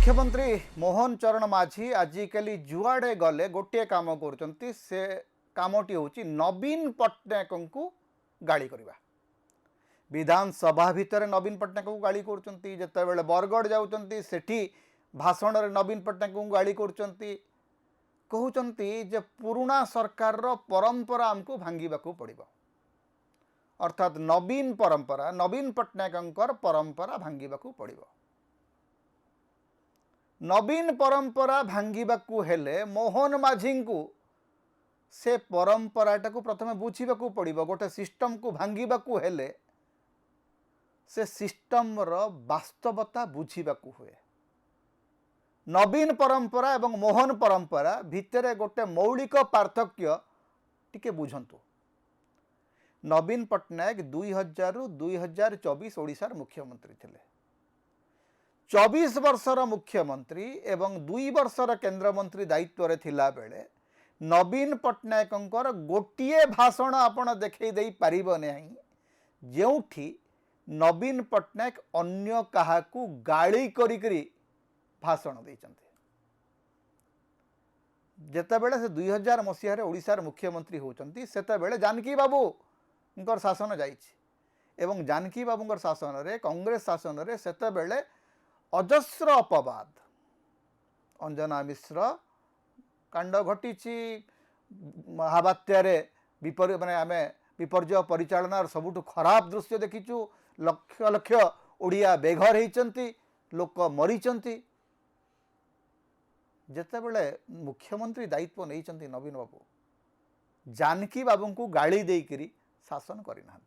मुख्यमंत्री मोहन चरण माझी आजिकली जुआड़े गले गोटे काम कर से कामटी हूँ नवीन पट्टनायक को गाड़ी करवा। विधानसभा भितर नवीन पट्टनायक को गाड़ी कर बरगढ़ जाऊँच सेठी भाषण में नवीन पट्टनायक को गाड़ी कहते पुराणा सरकार परंपरा आमको भांगा पड़ो अर्थात नवीन परंपरा नवीन पट्टनायक परंपरा भांगा पड़ो। नवीन परंपरा भांगा हेले मोहन माझी को से परंपराटा को प्रथम बुझा पड़ो। गोटे सिस्टम को भांगा हेले से सिस्टम वास्तवता बुझा हुए। नवीन परंपरा एवं मोहन परंपरा भितर गोटे मौलिक पार्थक्य टिके बुझंतु। नवीन पट्टनायक 2000 रु 2024 ओडिशार मुख्यमंत्री थिले। 24 वर्षर मुख्यमंत्री एवं 2 वर्षर केंद्र मंत्री दायित्व रे थिला बेले नवीन पट्टनायक गोटे भाषण आपण देखै देई पारिबो नहीं जेउठी नवीन पट्टनायक अन्य काहाकू गाली करी भाषण देइचंते। जेतेबेले से 2000 मसीह ओडिशार मुख्यमंत्री होचंती सेतेबेले जानकी बाबू शासन जाइछि एवं जानकी बाबूंकर शासन रे कांग्रेस शासन रे सेतेबेले अजस्र अपवाद अंजना मिश्र कांड घटी महाबात्यार विपर्य माने आमे विपर्य परिचालनार सबुठु खराब दृश्य देखीचु। लक्ष लक्ष ओडिया बेघर होइचंती लोक मरीचंती। जेतेबेले मुख्यमंत्री दायित्व नहीं नवीन बाबू जानकी बाबू को गाड़ी देकरी शासन करना।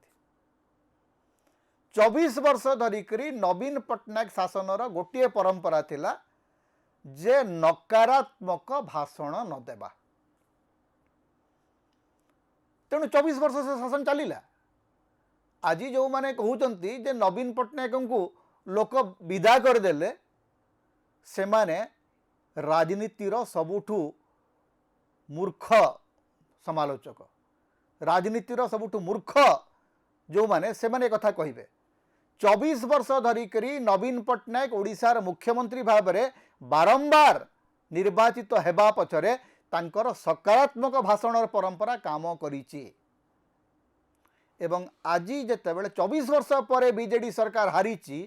24 वर्ष धरिकरी नवीन पट्टनायक शासनर गोटे परंपरा थिला जे नकारात्मक भाषण न देबा। तेणु 24 वर्ष से शासन चलिला। आज जो माने कहउचंती जे नवीन पट्टनायक को लोक विदा करदेले से माने राजनीतिर सबुठु मूर्ख समालोचक राजनीतिर सबुठु मूर्ख जो माने से माने कथा कहिबे। 24 वर्ष धरिकरी नवीन पट्टनायक ओडिशार मुख्यमंत्री भाव में बारंबार निर्वाचित हेबा पछरे तांकर सकारात्मक भाषण परंपरा काम करिछि एवं आज जेतेबेले 24 वर्ष पर बीजेडी सरकार हारिछि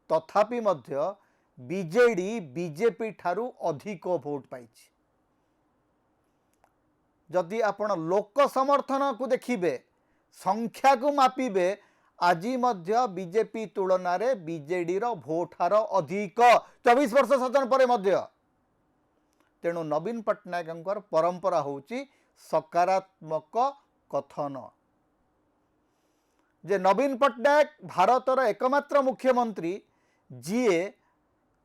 तथापि मध्य बीजेडी बीजेपी ठारू अधिक भोट पाइछि। जदि आपण लोक समर्थन को देखिबे संख्या को मापिबे आज मध्य बीजेपी तुलना रे बीजेडी रो भोट हार अधिक 24 वर्ष शासन पर मध्य। तेणु नवीन पट्टनायक परंपरा होउची सकारात्मक कथन जे नवीन पट्टनायक भारतर एकमात्र मुख्यमंत्री जीए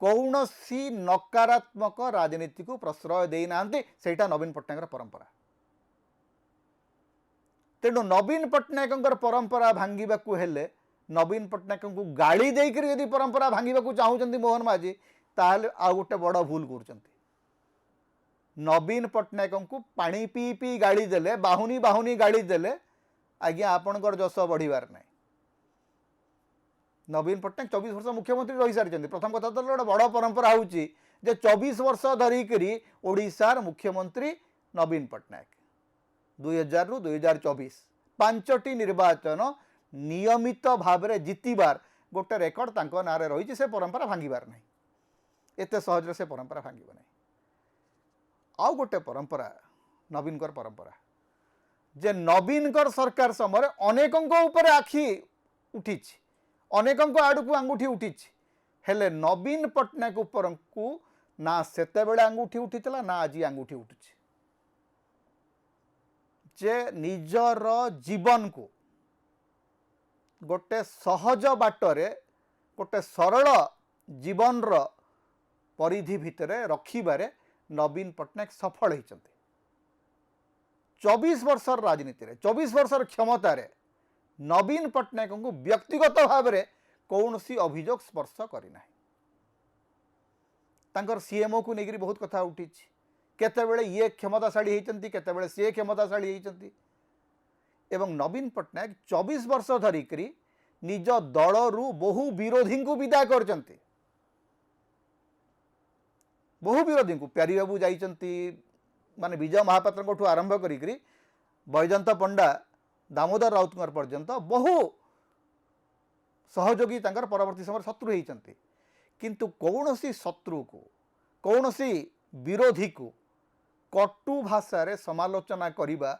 कौनसी नकारात्मक राजनीति को प्रश्रय देना सेटा नवीन पट्टनायक परंपरा। तेणु नवीन पट्टनायक परंपरा भांगा हेले नवीन पट्टनायक को गाड़ी देकर यदि परंपरा भांगा चाहूँगी मोहन माझी ताहले आ गोटे बड़ भूल कर। नवीन पट्टनायक को पानी पी पी गाड़ी देले बाहुनी बाहुनी गाड़ी देले आज्ञा आपणकर जस बढ़िबार नहीं। नवीन पट्टनायक 24 वर्ष मुख्यमंत्री रही सारी। प्रथम कथा तो गोटे बड़ परंपरा हूँ 24 वर्ष धरिकरी ओडिशार मुख्यमंत्री नवीन पट्टनायक 2000 रु 2024 पांचटी निर्वाचन नियमित भाव में जितबार गोटे रेकर्ड तांको नारे रही से परंपरा भांगार नहीं। एते सहज से परंपरा भांगब नहीं। आउ गोटे परंपरा नवीनकर परंपरा जे नवीनकर सरकार समय अनेकों ऊपर आखि उठी अनेकों आड़ को आंगुठी उठी हेले नवीन पट्टनायक ऊपर को ना सेतेबेले आंगुठी उठीला ना आज आंगुठी उठुची। जे निजर जीवन को गोटे सहज बाटरे गोटे सरल जीवन परिधि भितर रखिबारे नवीन पट्टनायक सफल होइचंते। 24 वर्षर राजनीति रे 24 वर्षर क्षमतार नवीन पट्टनायक को व्यक्तिगत भाव में कौन सी अभियोग स्पर्श करना। तांकर सीएमओ को लेकर बहुत कथा उठी केतेबेले ये क्षमताशाली होती केतेबेले सी क्षमताशाली होती एवं नवीन पट्टनायक 24 वर्ष धरिकरी निज दलरू बहु विरोधी को विदा करचंती। बहु विरोधी को प्यारी बाबू जाइंट माने विजय महापात्र आरंभ करी बैजंत पंडा दामोदर राउतकर पर्यंत बहु सहयोगी परवर्ती समय शत्रु होती किंतु कौन सी शत्रु को कौन सी विरोधी को कटु भाषा समालोचना करने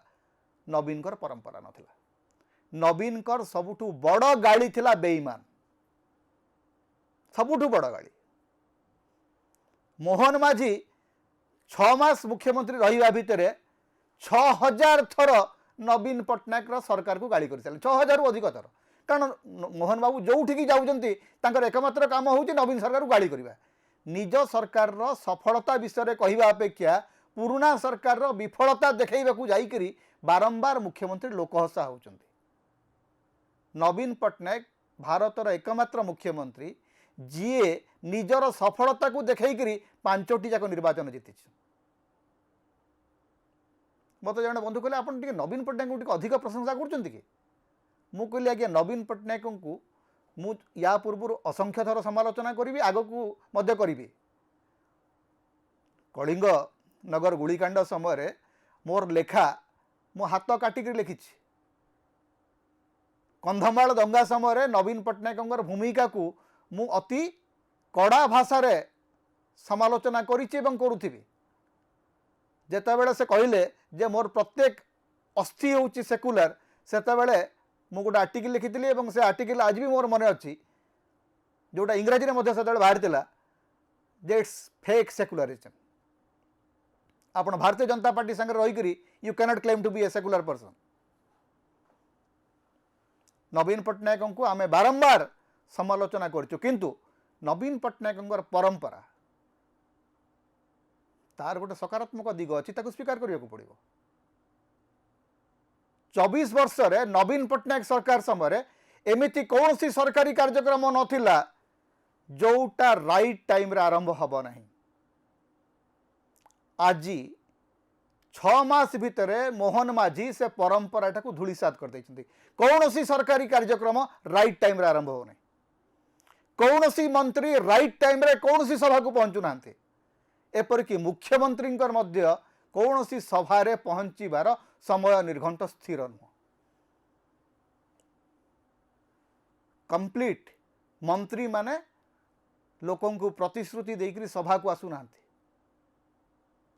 नवीन परंपरा नथिला। नवीन सबुठु बड़ गाड़ी थिला बेईमान, सबुठु बड़ गाड़ी। मोहन माझी 6 मास मुख्यमंत्री रहिबा भितरे 6000 थर नवीन पट्टनायक सरकार को गाड़ी कर 6000 रु अधिक थर। कारण मोहन बाबू जोठी जाऊँच एकमात्र काम हूँ नवीन सरकार को गाड़ी करवा। निज सरकार सफलता विषय कहवा अपेक्षा पुराना सरकार विफलता देखा जाइकरी बारंबार मुख्यमंत्री लोकहसा होउछन्ति। नवीन पट्टनायक भारतर एकमात्र मुख्यमंत्री जीए निजर सफलता को देखा 5टी जाक निर्वाचन जीति। मत जन बंधु कहले आप नवीन पट्टनायक को अधिक प्रशंसा कर मु कहली आज्ञा नवीन पट्टनायक को मु या पूर्व असंख्य थर समालोचना करी आग को करी। कलिंग नगर गुड़ीकांड समय मोर लेखा मो हाथ काटिक लिखी। कंधमाल दंगा समय नवीन पट्टनायक भूमिका को मु अति कड़ा भाषा रे समालोचना करुथि। जेतेबेले से कहले जे मोर प्रत्येक अस्थि होउची सेकुलर सेतेबेले मु गोटे आर्टिकल लिखी और से आर्टिकल आज भी मोर मन अच्छी जोटा इंग्राजी में बाहर जे इट्स फेक सेकुलरिज्म। आपण भारतीय जनता पार्टी संगे रही you cannot claim to be a secular person. Naveen Patnaik को आमे बारंबार समालोचना करचु किंतु नवीन पट्टनायक परंपरा तार गोटे सकारात्मक दिग अच्छी स्वीकार करने को पड़ो। 24 वर्ष रे नवीन पट्टनायक सरकार समय एमिति कौन सी सरकारी कार्यक्रम नथिला जोटा राइट टाइम रे आरंभ हब नहीं। आज 6 मास भितर मोहन माझी से परंपरा को धूलिसात कर देइछन्ति। कौन सी सरकारी कार्यक्रम राइट टाइम रे आरंभ हो नहीं। कौन सी मंत्री राइट टाइम रे कौन सी सभा को पहुंचु नांते। एपरिक मुख्यमंत्री कौन सी सभा रे पहुंचीबार समय निर्घंट स्थिर नुह। कंप्लीट मंत्री माने लोकों को प्रतिश्रुति देकर सभा को आसुना।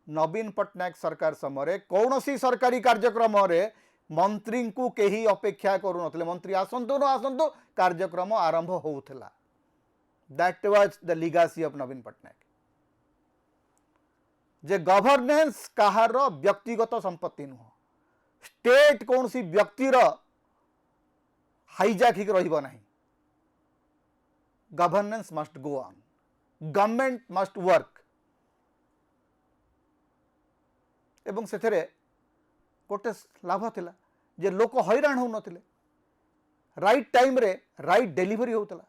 नवीन पट्टनायक सरकार समय कौन सी सरकारी कार्यक्रम रे मंत्री को कहीं अपेक्षा करू नथिले। मंत्री आसंतु न आसंतु कार्यक्रम आरंभ होउथला। That was the legacy of Naveen Patnaik. जे गवर्नेंस कहार व्यक्तिगत संपत्ति नुह। स्टेट कौन सी व्यक्तिर हाईजैक रहिबो नहीं। Governance must go on, government must work. एवं से गोटे लाभ थिला जे लोक हैरान हो नथिले। राइट टाइम रे राइट डेलीवरी होतला।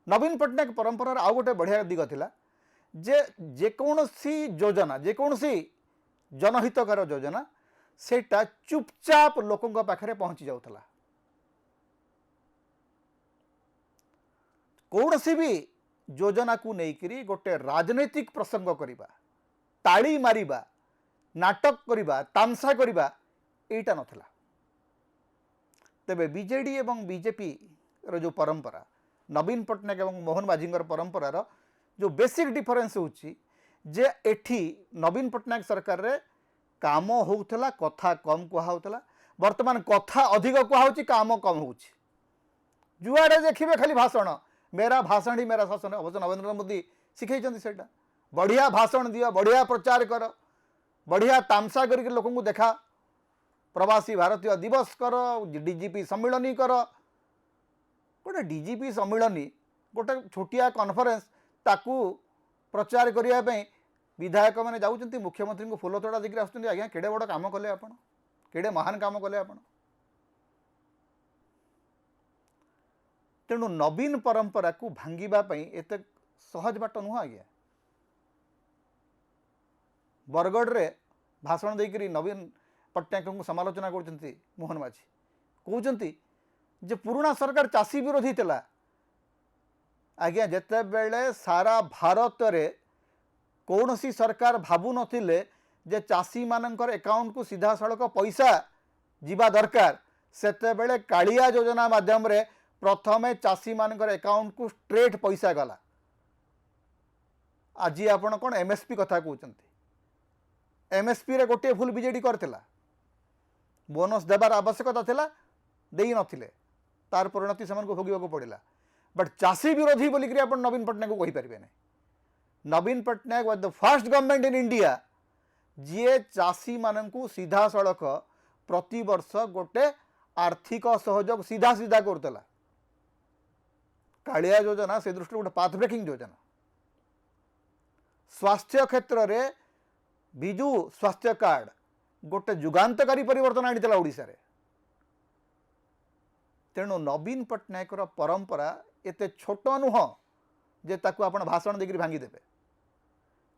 नवीन पट्टनायक परंपरार आउ गोटे बढ़िया दिग थिला जे जेकोसी योजना जेकोसी जनहितकर योजना सेटा चुपचाप लोकों पाखे पहुंची जाउथला। कौन सी भी योजना को लेकर गोटे राजनैतिक प्रसंग करवा, ताली मारिबा, नाटक करवा, तामसा करवा एटा नथला। तेबे बीजेडी एवं बीजेपी रो जो परंपरा नवीन पट्टनायक एवं मोहन माझी परंपरार जो बेसिक डिफरेंस होची जे एठी नवीन पट्टनायक सरकार रे काम होउथला, कथा कम कहउथला। वर्तमान कथा अधिक कहउची, काम कम होउची। जुआड़े देखिए खाली भाषण, मेरा भाषण ही मेरा शासन। अवश्य नरेंद्र मोदी शिखई से बढ़िया भाषण दियो, बढ़िया प्रचार कर, बढ़िया तामसा करके लोक को देखा, प्रवासी भारतीय दिवस कर, डीजीपी सम्मिलनी कर। गोटे डीजीपी सम्मिलनी गोटे छोटिया कॉन्फ्रेंस ताकू प्रचार करने विधायक मैंने जाऊँच मुख्यमंत्री को फूल तोड़ा देखिए आस आज्ञा केड़े बड़ काम कले आप, केड़े महान काम कले आप। तेणु नवीन परंपरा को भांगापी एत सहज बाट नुह। आज्ञा बरगढ़ रे भाषण देकर नवीन पट्टनायक को समालोचना कर मोहन माझी कहते जे पुराना सरकार चाषी विरोधी थिला, आज्ञा जिते बेले सारा भारत रे कौन सी सरकार भावु नथिले जे चाषी मानकर अकाउंट को सीधा सड़क पैसा जीवा दरकार सेते बेले कालिया योजना माध्यम रे प्रथमे चाषी मानकर अकाउंट को स्ट्रेट पैसा गला। आज आपण कौन एमएसपी कथा कहते एमएसपी रे गोटे भूल बीजेडी करथिला बोनस देवार आवश्यकता थिला देई नथिले तार परिणति से भोगवा को पड़ा बट चाषी विरोधी बोलिक आप नवीन पट्टनायक को कहींपारे ना। Naveen Patnaik was the first government in India जी चाषी मानू सीधा सड़क प्रति वर्ष गोटे आर्थिक सहयोग सीधा सीधा करतला। कालिया योजना से दृष्टि गोटे पाथ ब्रेकिंग योजना। स्वास्थ्य क्षेत्र रे बिजु स्वास्थ्य कार्ड गोटे जुगांतकारी परिवर्तन आनीला ओडिशा रे। तेणु नवीन पट्टनायक परंपरा एते छोट नुह जे ताकू आपण भाषण देकर भांगीदेवे।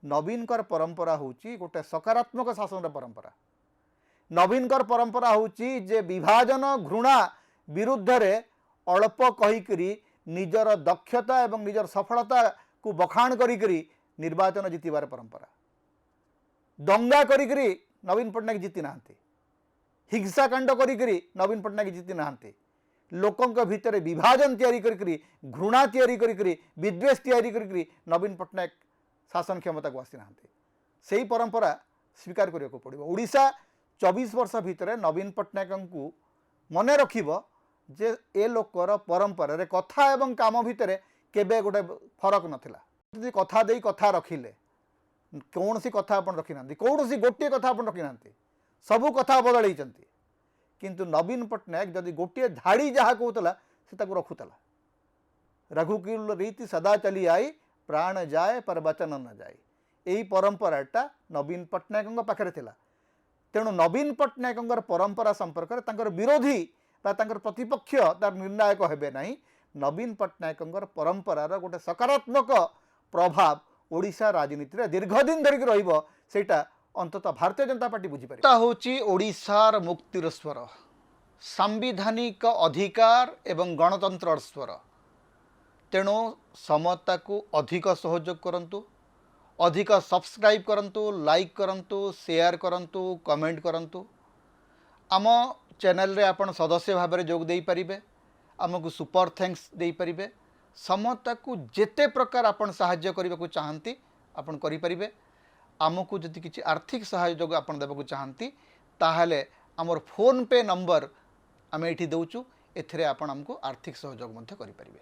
नवीन परंपरा होची गोटे सकारात्मक शासन परंपरा। नवीन परंपरा होची जे विभाजन घृणा विरुद्ध रे अल्प कहीकरी निजर दक्षता एवं निजर सफलता को बखाण करी निर्वाचन जीतबार परंपरा। दंगा करी नवीन पट्टनायक जीति नांती, हिंसाकांड करी नवीन पट्टनायक जीति नांती, लोकंक भितर विभाजन तैयारी करी घृणा तैयारी करी विद्वेष तैयारी करी नवीन पट्टनायक शासन क्षमता को आसी नांती। सेही परंपरा स्वीकार करने को पड़ो। ओडिशा 24 वर्ष भितर नवीन पट्टनायक को मन रखिब जे ए लोकर परंपरा रे कथा एवं काम भितर केबे गोटे फरक नथिला। कथा देई कथा रखिले कौन सी कथा आपण रखी ना कौन सी गोटे कथा आपण रखी ना सबू कथा बदल किंतु नवीन पट्टनायक जदि गोटे धाड़ी जहाँ कहूला से रखुला। रघुकुल रीति सदा चली आई प्राण जाए पर वचन न जाए यही परंपराटा नवीन पट्टनायक पाखे थिला। तेणु नवीन पट्टनायक परंपरा संपर्क में विरोधी प्रतिपक्ष तार निर्णायक हेबे नहीं। नवीन पट्टनायक परंपरार गोटे सकारात्मक प्रभाव ओडिशा राजनीति रे दीर्घदिन धरिक रहिबो सेटा अंततः भारतीय जनता पार्टी बुझीपारे। होची ओडिशार मुक्तिर स्वर, सांविधानिक अधिकार एवं गणतंत्र स्वर। तेणु समता को अधिक सहयोग करंतु, अधिक सब्सक्राइब करंतु, लाइक करंतु, शेयर करंतु, कमेंट करंतु। आम चैनल रे आपण सदस्य भाव में जोग देई परिबे, आमको सुपर थैंक्स देई परिबे। समता को जेते प्रकार आपण सहाय्य करने को चाहती आपण करि परिबे। आमको जदि किसी आर्थिक सहयोग आपण देबा को चाहती ताहले आमर फोन पे नंबर आम ये दौचु एथिरे आपण आमको आर्थिक सहयोग मध्य करि परिबे।